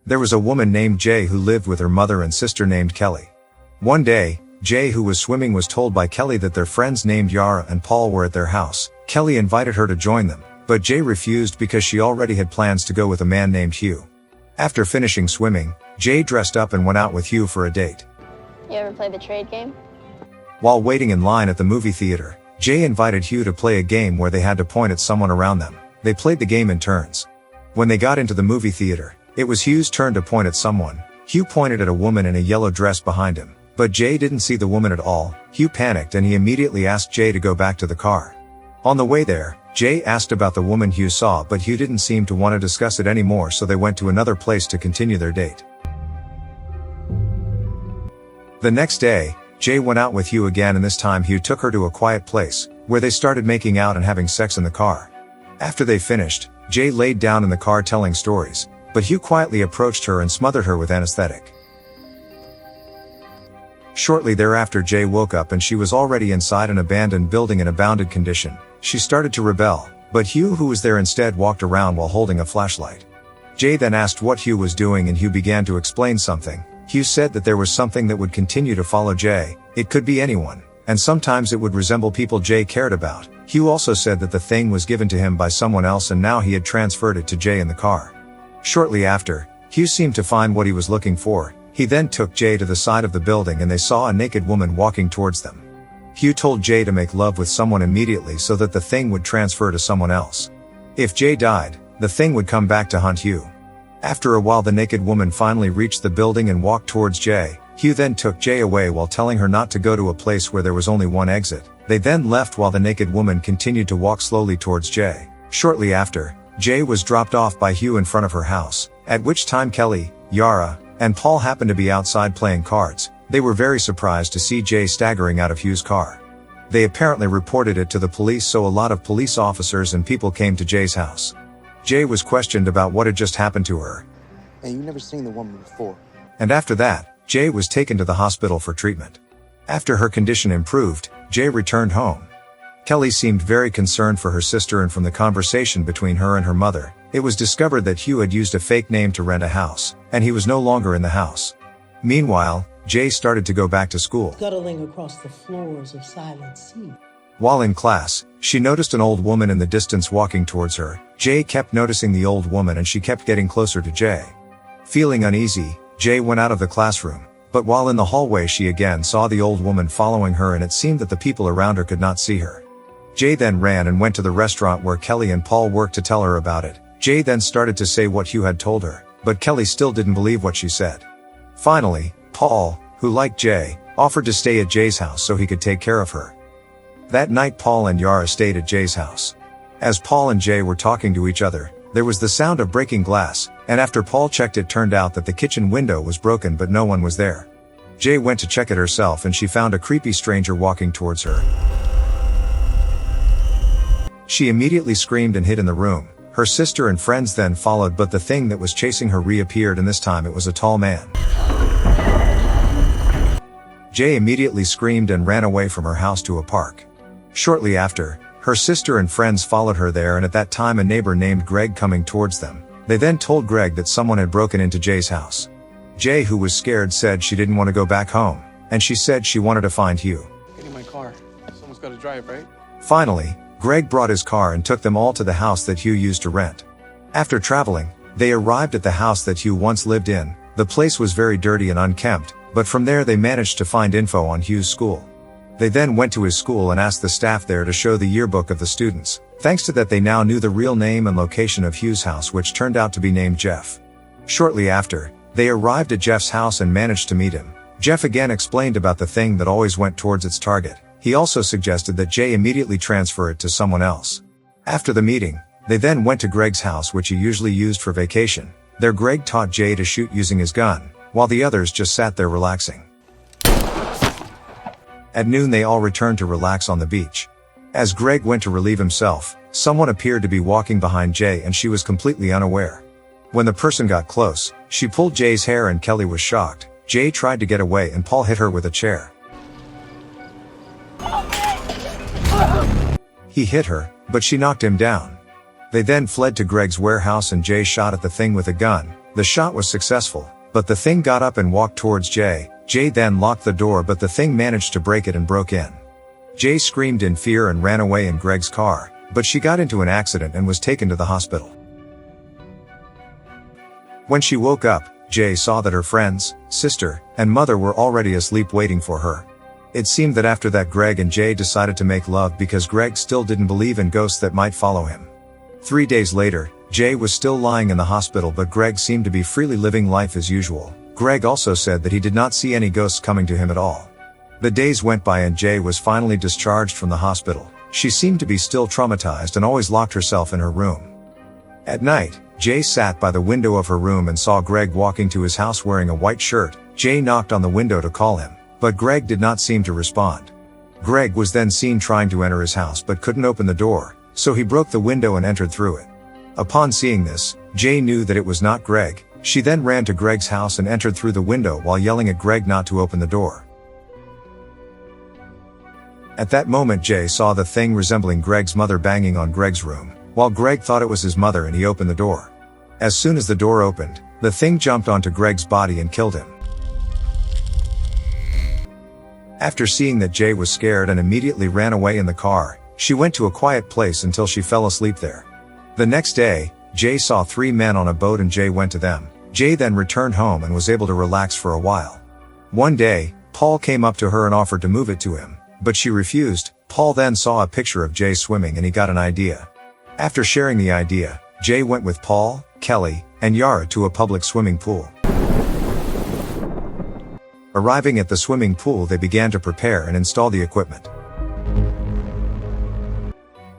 There was a woman named Jay who lived with her mother and sister named Kelly. One day, Jay, who was swimming, was told by Kelly that their friends named Yara and Paul were at their house. Kelly invited her to join them, but Jay refused because she already had plans to go with a man named Hugh. After finishing swimming, Jay dressed up and went out with Hugh for a date. You ever play the trade game? While waiting in line at the movie theater, Jay invited Hugh to play a game where they had to point at someone around them. They played the game in turns. When they got into the movie theater, it was Hugh's turn to point at someone. Hugh pointed at a woman in a yellow dress behind him, but Jay didn't see the woman at all. Hugh panicked and he immediately asked Jay to go back to the car. On the way there, Jay asked about the woman Hugh saw, but Hugh didn't seem to want to discuss it anymore, so they went to another place to continue their date. The next day, Jay went out with Hugh again, and this time Hugh took her to a quiet place, where they started making out and having sex in the car. After they finished, Jay laid down in the car telling stories, but Hugh quietly approached her and smothered her with anesthetic. Shortly thereafter, Jay woke up and she was already inside an abandoned building in a bounded condition. She started to rebel, but Hugh, who was there, instead walked around while holding a flashlight. Jay then asked what Hugh was doing and Hugh began to explain something. Hugh said that there was something that would continue to follow Jay. It could be anyone, and sometimes it would resemble people Jay cared about. Hugh also said that the thing was given to him by someone else and now he had transferred it to Jay in the car. Shortly after, Hugh seemed to find what he was looking for. He then took Jay to the side of the building and they saw a naked woman walking towards them. Hugh told Jay to make love with someone immediately so that the thing would transfer to someone else. If Jay died, the thing would come back to hunt Hugh. After a while, the naked woman finally reached the building and walked towards Jay. Hugh then took Jay away while telling her not to go to a place where there was only one exit. They then left while the naked woman continued to walk slowly towards Jay. Shortly after, Jay was dropped off by Hugh in front of her house, at which time Kelly, Yara, and Paul happened to be outside playing cards. They were very surprised to see Jay staggering out of Hugh's car. They apparently reported it to the police, so a lot of police officers and people came to Jay's house. Jay was questioned about what had just happened to her. Hey, you never seen the woman before. And after that, Jay was taken to the hospital for treatment. After her condition improved, Jay returned home. Kelly seemed very concerned for her sister, and from the conversation between her and her mother, it was discovered that Hugh had used a fake name to rent a house, and he was no longer in the house. Meanwhile, Jay started to go back to school. Scuttling across the floors of Silent Sea. While in class, she noticed an old woman in the distance walking towards her. Jay kept noticing the old woman and she kept getting closer to Jay. Feeling uneasy, Jay went out of the classroom, but while in the hallway she again saw the old woman following her, and it seemed that the people around her could not see her. Jay then ran and went to the restaurant where Kelly and Paul worked to tell her about it. Jay then started to say what Hugh had told her, but Kelly still didn't believe what she said. Finally, Paul, who liked Jay, offered to stay at Jay's house so he could take care of her. That night, Paul and Yara stayed at Jay's house. As Paul and Jay were talking to each other, there was the sound of breaking glass, and after Paul checked, it turned out that the kitchen window was broken but no one was there. Jay went to check it herself and she found a creepy stranger walking towards her. She immediately screamed and hid in the room. Her sister and friends then followed, but the thing that was chasing her reappeared, and this time it was a tall man. Jay immediately screamed and ran away from her house to a park. Shortly after, her sister and friends followed her there, and at that time a neighbor named Greg coming towards them. They then told Greg that someone had broken into Jay's house. Jay, who was scared, said she didn't want to go back home, and she said she wanted to find Hugh. Get in my car. Someone's got to drive, right? Finally, Greg brought his car and took them all to the house that Hugh used to rent. After traveling, they arrived at the house that Hugh once lived in. The place was very dirty and unkempt, but from there they managed to find info on Hugh's school. They then went to his school and asked the staff there to show the yearbook of the students. Thanks to that, they now knew the real name and location of Hugh's house, which turned out to be named Jeff. Shortly after, they arrived at Jeff's house and managed to meet him. Jeff again explained about the thing that always went towards its target. He also suggested that Jay immediately transfer it to someone else. After the meeting, they then went to Greg's house, which he usually used for vacation. There Greg taught Jay to shoot using his gun, while the others just sat there relaxing. At noon they all returned to relax on the beach. As Greg went to relieve himself, someone appeared to be walking behind Jay and she was completely unaware. When the person got close, she pulled Jay's hair and Kelly was shocked. Jay tried to get away and Paul hit her with a chair. He hit her, but she knocked him down. They then fled to Greg's warehouse and Jay shot at the thing with a gun. The shot was successful, but the thing got up and walked towards Jay. Jay then locked the door, but the thing managed to break it and broke in. Jay screamed in fear and ran away in Greg's car, but she got into an accident and was taken to the hospital. When she woke up, Jay saw that her friends, sister, and mother were already asleep waiting for her. It seemed that after that Greg and Jay decided to make love because Greg still didn't believe in ghosts that might follow him. 3 days later, Jay was still lying in the hospital, but Greg seemed to be freely living life as usual. Greg also said that he did not see any ghosts coming to him at all. The days went by and Jay was finally discharged from the hospital. She seemed to be still traumatized and always locked herself in her room. At night, Jay sat by the window of her room and saw Greg walking to his house wearing a white shirt. Jay knocked on the window to call him, but Greg did not seem to respond. Greg was then seen trying to enter his house but couldn't open the door, so he broke the window and entered through it. Upon seeing this, Jay knew that it was not Greg. She then ran to Greg's house and entered through the window while yelling at Greg not to open the door. At that moment, Jay saw the thing resembling Greg's mother banging on Greg's room, while Greg thought it was his mother and he opened the door. As soon as the door opened, the thing jumped onto Greg's body and killed him. After seeing that Jay was scared and immediately ran away in the car, she went to a quiet place until she fell asleep there. The next day, Jay saw 3 men on a boat and Jay went to them. Jay then returned home and was able to relax for a while. One day, Paul came up to her and offered to move it to him, but she refused. Paul then saw a picture of Jay swimming and he got an idea. After sharing the idea, Jay went with Paul, Kelly, and Yara to a public swimming pool. Arriving at the swimming pool, they began to prepare and install the equipment.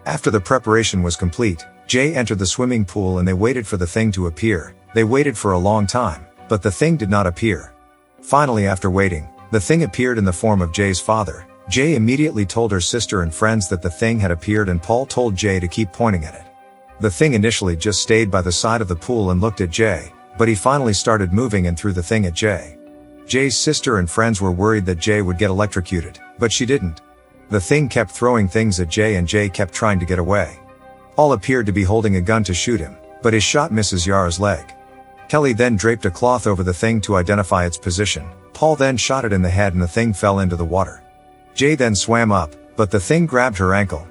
After the preparation was complete, Jay entered the swimming pool and they waited for the thing to appear. They waited for a long time, but the thing did not appear. Finally, after waiting, the thing appeared in the form of Jay's father. Jay immediately told her sister and friends that the thing had appeared and Paul told Jay to keep pointing at it. The thing initially just stayed by the side of the pool and looked at Jay, but he finally started moving and threw the thing at Jay. Jay's sister and friends were worried that Jay would get electrocuted, but she didn't. The thing kept throwing things at Jay and Jay kept trying to get away. Paul appeared to be holding a gun to shoot him, but his shot misses Yara's leg. Kelly then draped a cloth over the thing to identify its position. Paul then shot it in the head and the thing fell into the water. Jay then swam up, but the thing grabbed her ankle.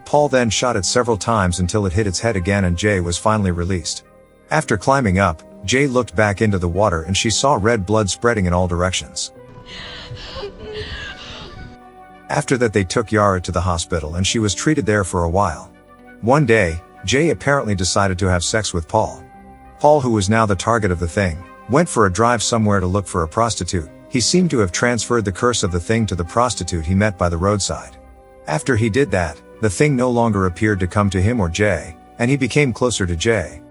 Paul then shot it several times until it hit its head again and Jay was finally released. After climbing up, Jay looked back into the water and she saw red blood spreading in all directions. After that, they took Yara to the hospital and she was treated there for a while. One day, Jay apparently decided to have sex with Paul. Paul, who was now the target of the thing, went for a drive somewhere to look for a prostitute. He seemed to have transferred the curse of the thing to the prostitute he met by the roadside. After he did that, the thing no longer appeared to come to him or Jay, and he became closer to Jay.